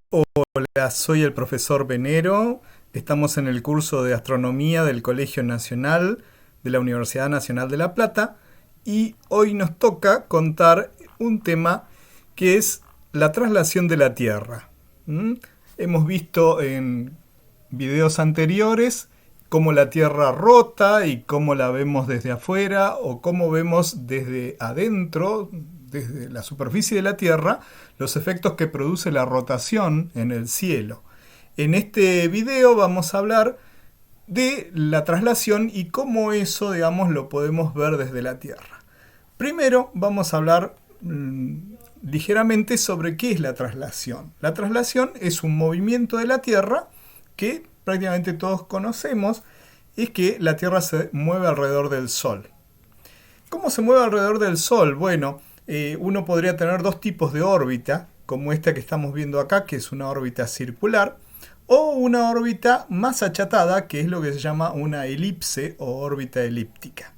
Hola, soy el profesor Venero. Estamos en el curso de Astronomía del Colegio Nacional de la Universidad Nacional de La Plata y hoy nos toca contar un tema que es la traslación de la Tierra. ¿Mm? Hemos visto en videos anteriores cómo la Tierra rota y cómo la vemos desde afuera o cómo vemos desde adentro, desde la superficie de la Tierra, los efectos que produce la rotación en el cielo. En este video vamos a hablar de la traslación y cómo eso, digamos, lo podemos ver desde la Tierra. Primero vamos a hablar ligeramente sobre qué es la traslación. La traslación es un movimiento de la Tierra que prácticamente todos conocemos, es que la Tierra se mueve alrededor del Sol. ¿Cómo se mueve alrededor del Sol? Bueno, uno podría tener dos tipos de órbita, como esta que estamos viendo acá, que es una órbita circular, o una órbita más achatada, que es lo que se llama una elipse o órbita elíptica.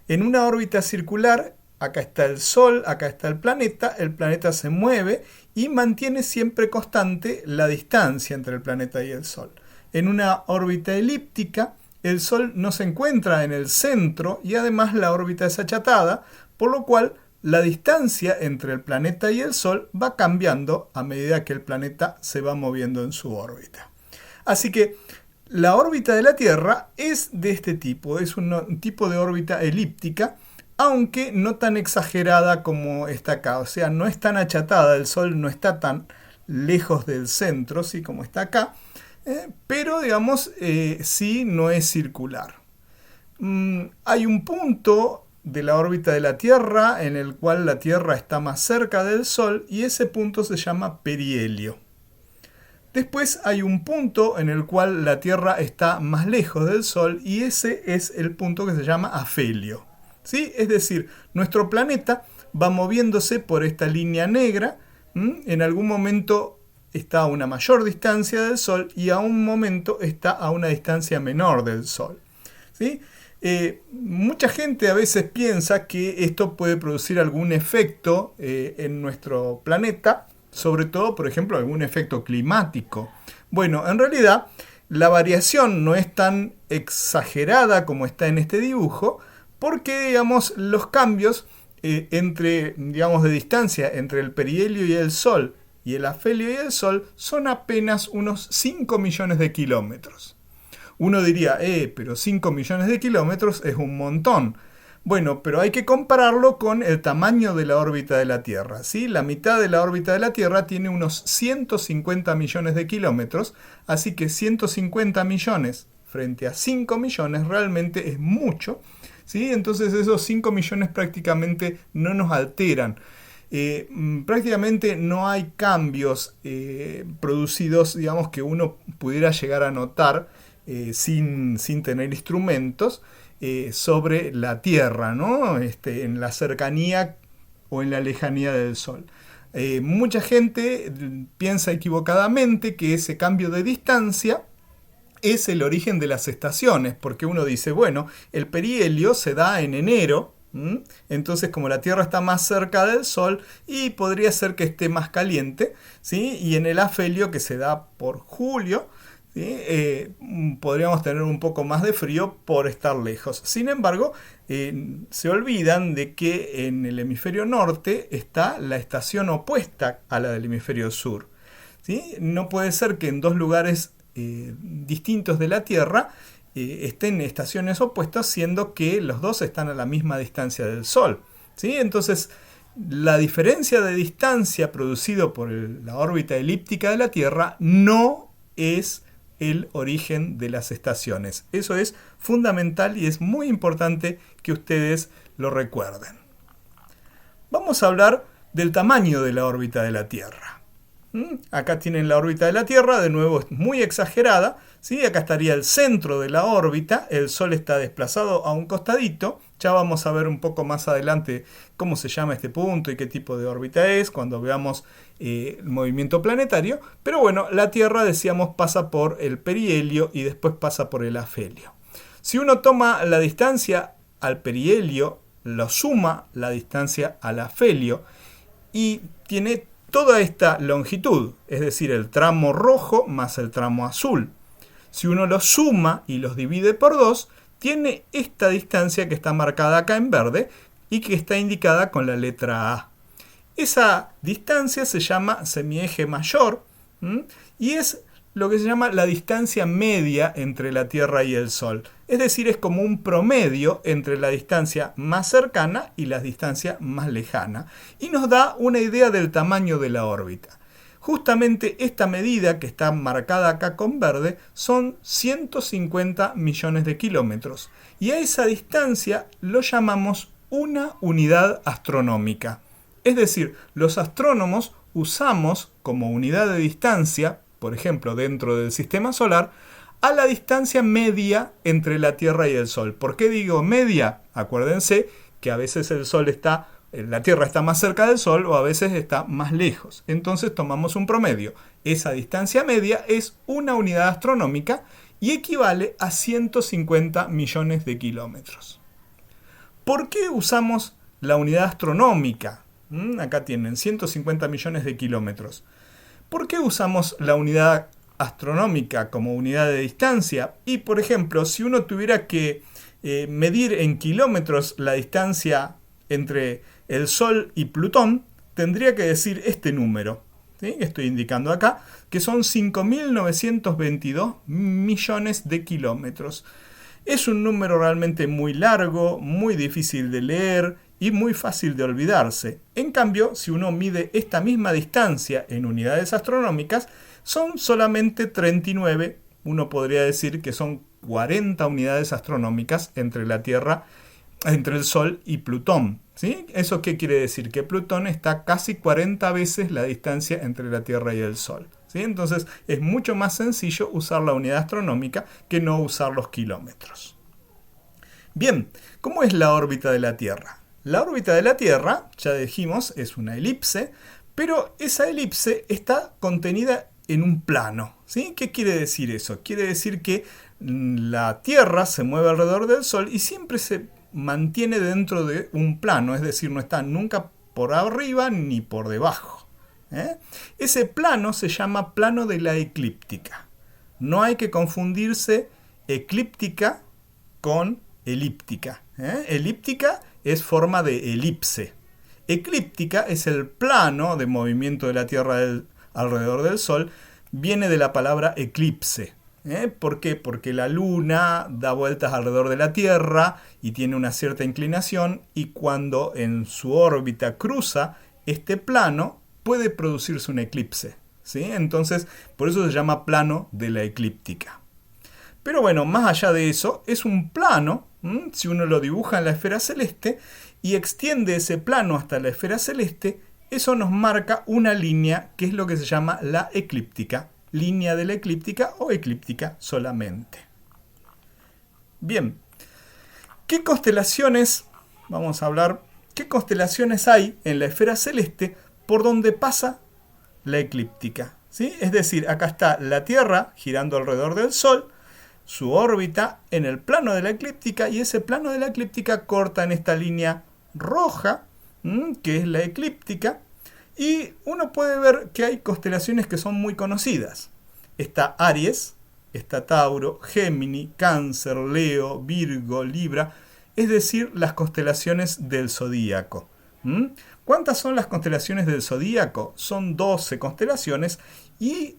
En una órbita circular, acá está el Sol, acá está el planeta se mueve y mantiene siempre constante la distancia entre el planeta y el Sol. En una órbita elíptica, el Sol no se encuentra en el centro y además la órbita es achatada, por lo cual la distancia entre el planeta y el Sol va cambiando a medida que el planeta se va moviendo en su órbita. Así que la órbita de la Tierra es de este tipo, es un tipo de órbita elíptica, aunque no tan exagerada como está acá, o sea, no es tan achatada, el Sol no está tan lejos del centro, ¿sí? Como está acá, pero digamos, sí no es circular. Hay un punto de la órbita de la Tierra en el cual la Tierra está más cerca del Sol y ese punto se llama perihelio. Después hay un punto en el cual la Tierra está más lejos del Sol y ese es el punto que se llama afelio. ¿Sí? Es decir, nuestro planeta va moviéndose por esta línea negra, en algún momento está a una mayor distancia del Sol y a un momento está a una distancia menor del Sol. ¿Sí? Mucha gente a veces piensa que esto puede producir algún efecto en nuestro planeta, sobre todo, por ejemplo, algún efecto climático. Bueno, en realidad la variación no es tan exagerada como está en este dibujo, porque, digamos, los cambios de distancia entre el perihelio y el Sol y el afelio y el Sol son apenas unos 5 millones de kilómetros. Uno diría, pero 5 millones de kilómetros es un montón. Bueno, pero hay que compararlo con el tamaño de la órbita de la Tierra, ¿sí? La mitad de la órbita de la Tierra tiene unos 150 millones de kilómetros, así que 150 millones frente a 5 millones realmente es mucho, ¿sí? Entonces esos 5 millones prácticamente no nos alteran. Prácticamente no hay cambios producidos, digamos, que uno pudiera llegar a notar sin tener instrumentos sobre la Tierra, ¿no? En la cercanía o en la lejanía del Sol. Mucha gente piensa equivocadamente que ese cambio de distancia es el origen de las estaciones, porque uno dice, bueno, el perihelio se da en enero, entonces como la Tierra está más cerca del Sol y podría ser que esté más caliente, ¿sí? Y en el afelio que se da por julio, ¿sí? Podríamos tener un poco más de frío por estar lejos. Sin embargo, se olvidan de que en el hemisferio norte está la estación opuesta a la del hemisferio sur, ¿sí? No puede ser que en dos lugares distintos de la Tierra estén estaciones opuestas, siendo que los dos están a la misma distancia del Sol, ¿sí? Entonces, la diferencia de distancia producido por la órbita elíptica de la Tierra no es el origen de las estaciones. Eso es fundamental y es muy importante que ustedes lo recuerden. Vamos a hablar del tamaño de la órbita de la Tierra. Acá tienen la órbita de la Tierra, de nuevo es muy exagerada, ¿sí? Acá estaría el centro de la órbita, el Sol está desplazado a un costadito, ya vamos a ver un poco más adelante cómo se llama este punto y qué tipo de órbita es cuando veamos el movimiento planetario, pero bueno, la Tierra, decíamos, pasa por el perihelio y después pasa por el afelio. Si uno toma la distancia al perihelio, lo suma la distancia al afelio y tiene toda esta longitud, es decir, el tramo rojo más el tramo azul. Si uno los suma y los divide por 2, tiene esta distancia que está marcada acá en verde y que está indicada con la letra A. Esa distancia se llama semieje mayor, y es lo que se llama la distancia media entre la Tierra y el Sol. Es decir, es como un promedio entre la distancia más cercana y la distancia más lejana, y nos da una idea del tamaño de la órbita. Justamente esta medida que está marcada acá con verde son 150 millones de kilómetros, y a esa distancia lo llamamos una unidad astronómica. Es decir, los astrónomos usamos como unidad de distancia, por ejemplo, dentro del sistema solar, a la distancia media entre la Tierra y el Sol. ¿Por qué digo media? Acuérdense que a veces la Tierra está más cerca del Sol o a veces está más lejos. Entonces tomamos un promedio. Esa distancia media es una unidad astronómica y equivale a 150 millones de kilómetros. ¿Por qué usamos la unidad astronómica? Acá tienen 150 millones de kilómetros. ¿Por qué usamos la unidad astronómica como unidad de distancia? Y, por ejemplo, si uno tuviera que medir en kilómetros la distancia entre el Sol y Plutón, tendría que decir este número, ¿sí? Estoy indicando acá, que son 5.922 millones de kilómetros. Es un número realmente muy largo, muy difícil de leer y muy fácil de olvidarse. En cambio, si uno mide esta misma distancia en unidades astronómicas, son solamente 39, uno podría decir que son 40 unidades astronómicas entre la Tierra, entre el Sol y Plutón, ¿sí? ¿Eso qué quiere decir? Que Plutón está casi 40 veces la distancia entre la Tierra y el Sol, ¿sí? Entonces es mucho más sencillo usar la unidad astronómica que no usar los kilómetros. Bien, ¿cómo es la órbita de la Tierra? La órbita de la Tierra, ya dijimos, es una elipse, pero esa elipse está contenida en un plano, ¿sí? ¿Qué quiere decir eso? Quiere decir que la Tierra se mueve alrededor del Sol y siempre se mantiene dentro de un plano, es decir, no está nunca por arriba ni por debajo. Ese plano se llama plano de la eclíptica. No hay que confundirse eclíptica con elíptica. Elíptica es forma de elipse. Eclíptica es el plano de movimiento de la Tierra alrededor del Sol. Viene de la palabra eclipse. ¿Por qué? Porque la Luna da vueltas alrededor de la Tierra y tiene una cierta inclinación, y cuando en su órbita cruza este plano puede producirse un eclipse, ¿sí? Entonces, por eso se llama plano de la eclíptica. Pero bueno, más allá de eso, es un plano, si uno lo dibuja en la esfera celeste y extiende ese plano hasta la esfera celeste, eso nos marca una línea que es lo que se llama la eclíptica, línea de la eclíptica o eclíptica solamente. Bien, ¿qué constelaciones, vamos a hablar, qué constelaciones hay en la esfera celeste por donde pasa la eclíptica? ¿Sí? Es decir, acá está la Tierra girando alrededor del Sol, su órbita en el plano de la eclíptica, y ese plano de la eclíptica corta en esta línea roja, que es la eclíptica, y uno puede ver que hay constelaciones que son muy conocidas. Está Aries, está Tauro, Gémini, Cáncer, Leo, Virgo, Libra, es decir, las constelaciones del zodíaco. ¿Cuántas son las constelaciones del zodíaco? Son 12 constelaciones, y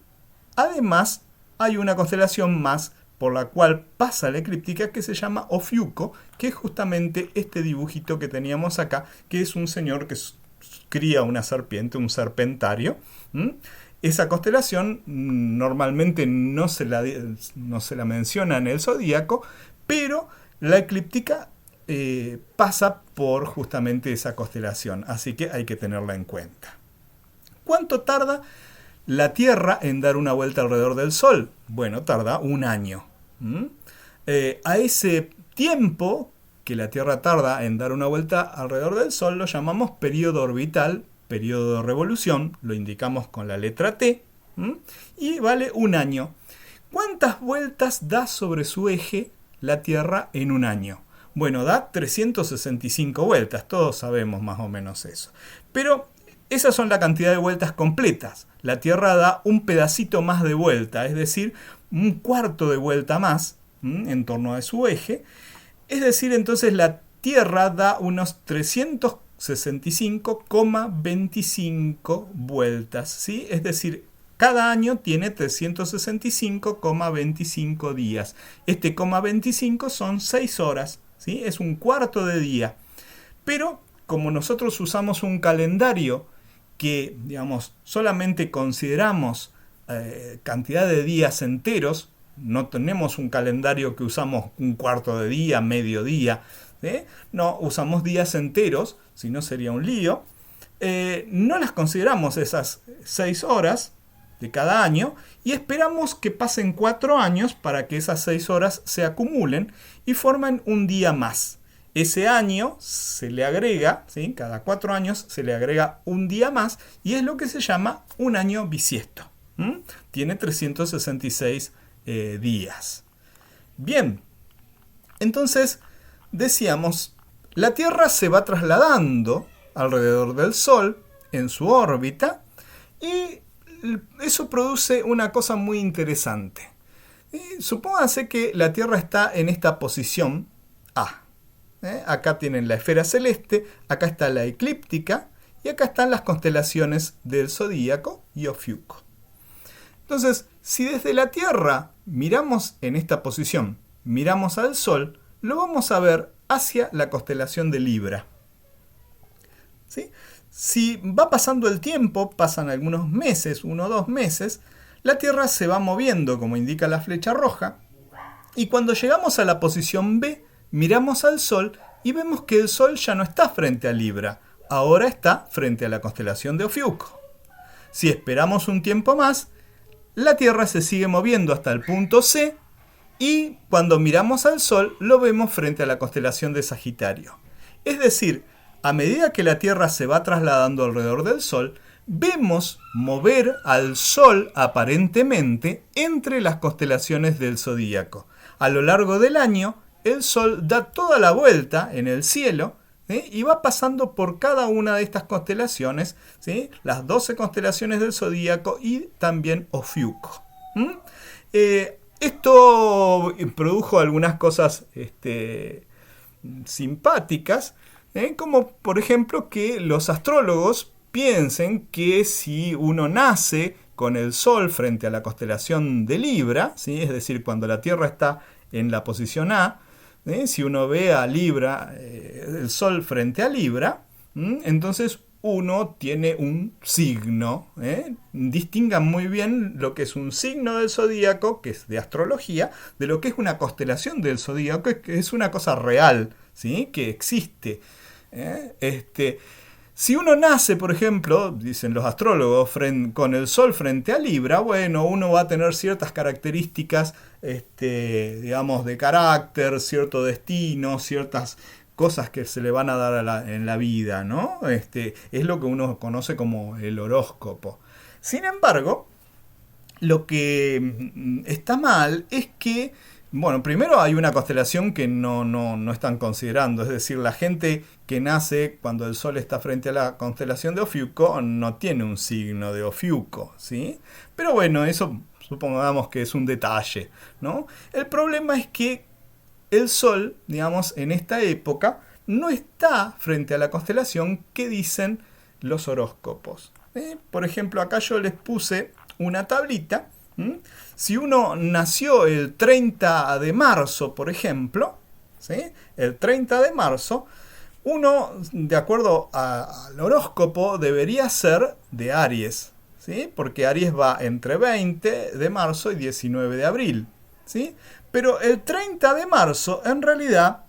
además hay una constelación más por la cual pasa la eclíptica, que se llama Ofiuco, que es justamente este dibujito que teníamos acá, que es un señor que cría una serpiente, un serpentario. Esa constelación normalmente no se la menciona en el zodíaco, pero la eclíptica pasa por justamente esa constelación, así que hay que tenerla en cuenta. ¿Cuánto tarda la Tierra en dar una vuelta alrededor del Sol? Bueno, tarda un año. A ese tiempo que la Tierra tarda en dar una vuelta alrededor del Sol lo llamamos periodo orbital, periodo de revolución, lo indicamos con la letra T, y vale un año. ¿Cuántas vueltas da sobre su eje la Tierra en un año? Bueno, da 365 vueltas, todos sabemos más o menos eso. Pero Esas son la cantidad de vueltas completas. La Tierra da un pedacito más de vuelta, es decir, un cuarto de vuelta más en torno a su eje. Es decir, entonces la Tierra da unos 365,25 vueltas, ¿sí? Es decir, cada año tiene 365,25 días. Este 25 son 6 horas, ¿sí? Es un cuarto de día. Pero como nosotros usamos un calendario que, digamos, solamente consideramos cantidad de días enteros, no tenemos un calendario que usamos un cuarto de día, medio día, ¿sí? No, usamos días enteros, si no sería un lío. No las consideramos esas 6 horas de cada año y esperamos que pasen 4 años para que esas 6 horas se acumulen y formen un día más. Ese año se le agrega, ¿sí? Cada 4 años se le agrega un día más y es lo que se llama un año bisiesto. Tiene 366 días. Bien, entonces decíamos, la Tierra se va trasladando alrededor del Sol en su órbita y eso produce una cosa muy interesante. Supónganse que la Tierra está en esta posición A. Acá tienen la esfera celeste, acá está la eclíptica y acá están las constelaciones del zodíaco y Ofiuco. Entonces, si desde la Tierra miramos en esta posición, miramos al Sol, lo vamos a ver hacia la constelación de Libra. ¿Sí? Si va pasando el tiempo, pasan algunos meses, 1 o 2 meses, la Tierra se va moviendo, como indica la flecha roja, y cuando llegamos a la posición B, miramos al Sol y vemos que el Sol ya no está frente a Libra, ahora está frente a la constelación de Ofiuco. Si esperamos un tiempo más, la Tierra se sigue moviendo hasta el punto C y cuando miramos al Sol lo vemos frente a la constelación de Sagitario. Es decir, a medida que la Tierra se va trasladando alrededor del Sol, vemos mover al Sol aparentemente entre las constelaciones del zodíaco. A lo largo del año, el Sol da toda la vuelta en el cielo, ¿sí? Y va pasando por cada una de estas constelaciones, ¿sí? Las 12 constelaciones del zodíaco y también Ofiuco. Esto produjo algunas cosas simpáticas, como por ejemplo que los astrólogos piensen que si uno nace con el Sol frente a la constelación de Libra, ¿sí? Es decir, cuando la Tierra está en la posición A, si uno ve a Libra, el Sol frente a Libra, entonces uno tiene un signo. Distingan muy bien lo que es un signo del zodíaco, que es de astrología, de lo que es una constelación del zodíaco, que es una cosa real, ¿sí? Que existe. Si uno nace, por ejemplo, dicen los astrólogos, con el Sol frente a Libra, bueno, uno va a tener ciertas características, digamos, de carácter, cierto destino, ciertas cosas que se le van a dar en la vida, ¿no? Es lo que uno conoce como el horóscopo. Sin embargo, lo que está mal es que, bueno, primero hay una constelación que no están considerando, es decir, la gente que nace cuando el Sol está frente a la constelación de Ofiuco no tiene un signo de Ofiuco, ¿sí? Pero bueno, eso supongamos que es un detalle, ¿no? El problema es que el Sol, digamos, en esta época no está frente a la constelación que dicen los horóscopos. Por ejemplo, acá yo les puse una tablita. Si uno nació el 30 de marzo, por ejemplo, ¿sí? El 30 de marzo, uno, de acuerdo al horóscopo, debería ser de Aries, ¿sí? Porque Aries va entre 20 de marzo y 19 de abril, ¿sí? Pero el 30 de marzo, en realidad,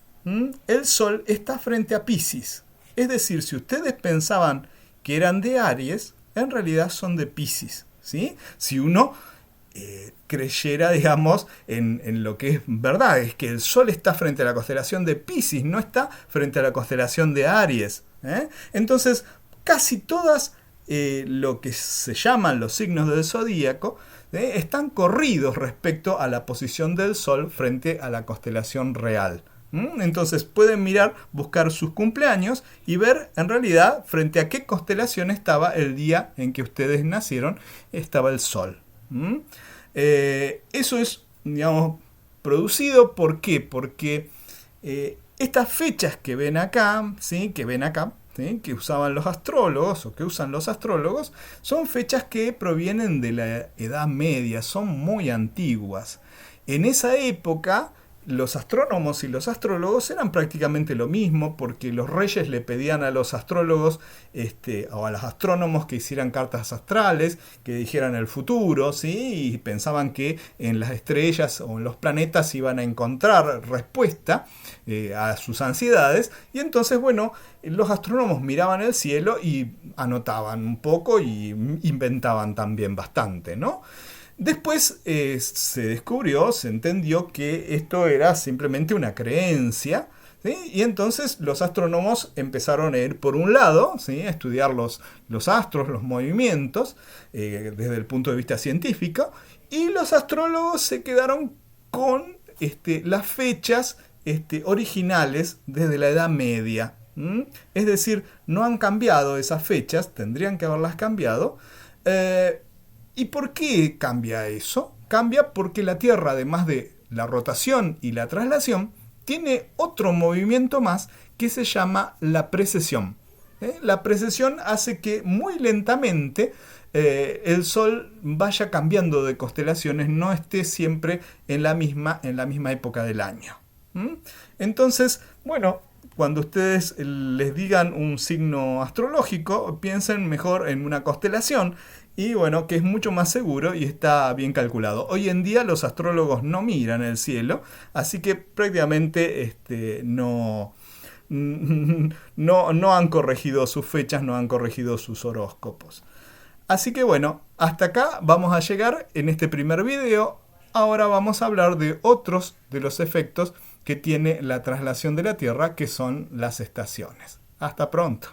el Sol está frente a Piscis. Es decir, si ustedes pensaban que eran de Aries, en realidad son de Piscis, ¿sí? Si uno creyera, digamos, en lo que es verdad, es que el Sol está frente a la constelación de Piscis, no está frente a la constelación de Aries. Entonces, casi todas lo que se llaman los signos del zodíaco están corridos respecto a la posición del Sol frente a la constelación real. Entonces pueden mirar, buscar sus cumpleaños y ver en realidad frente a qué constelación estaba el día en que ustedes nacieron, estaba el Sol. Eso es, digamos, producido, ¿por qué? Porque estas fechas que ven acá, ¿sí? ¿Sí? Que usaban los astrólogos o que usan los astrólogos, son fechas que provienen de la Edad Media, son muy antiguas. En esa época, los astrónomos y los astrólogos eran prácticamente lo mismo, porque los reyes le pedían a los astrólogos o a los astrónomos que hicieran cartas astrales, que dijeran el futuro, ¿sí? Y pensaban que en las estrellas o en los planetas iban a encontrar respuesta a sus ansiedades. Y entonces, bueno, los astrónomos miraban el cielo y anotaban un poco y inventaban también bastante, ¿no? Después se descubrió, se entendió que esto era simplemente una creencia, ¿sí? Y entonces los astrónomos empezaron a ir por un lado, ¿sí? A estudiar los astros, los movimientos, desde el punto de vista científico, y los astrólogos se quedaron con las fechas originales desde la Edad Media. Es decir, no han cambiado esas fechas, tendrían que haberlas cambiado. ¿Y por qué cambia eso? Cambia porque la Tierra, además de la rotación y la traslación, tiene otro movimiento más que se llama la precesión. La precesión hace que muy lentamente el Sol vaya cambiando de constelaciones, no esté siempre en la misma época del año. Entonces, bueno, cuando ustedes les digan un signo astrológico, piensen mejor en una constelación y bueno, que es mucho más seguro y está bien calculado. Hoy en día los astrólogos no miran el cielo, así que prácticamente no han corregido sus fechas, no han corregido sus horóscopos. Así que bueno, hasta acá vamos a llegar en este primer video. Ahora vamos a hablar de otros de los efectos que tiene la traslación de la Tierra, que son las estaciones. Hasta pronto.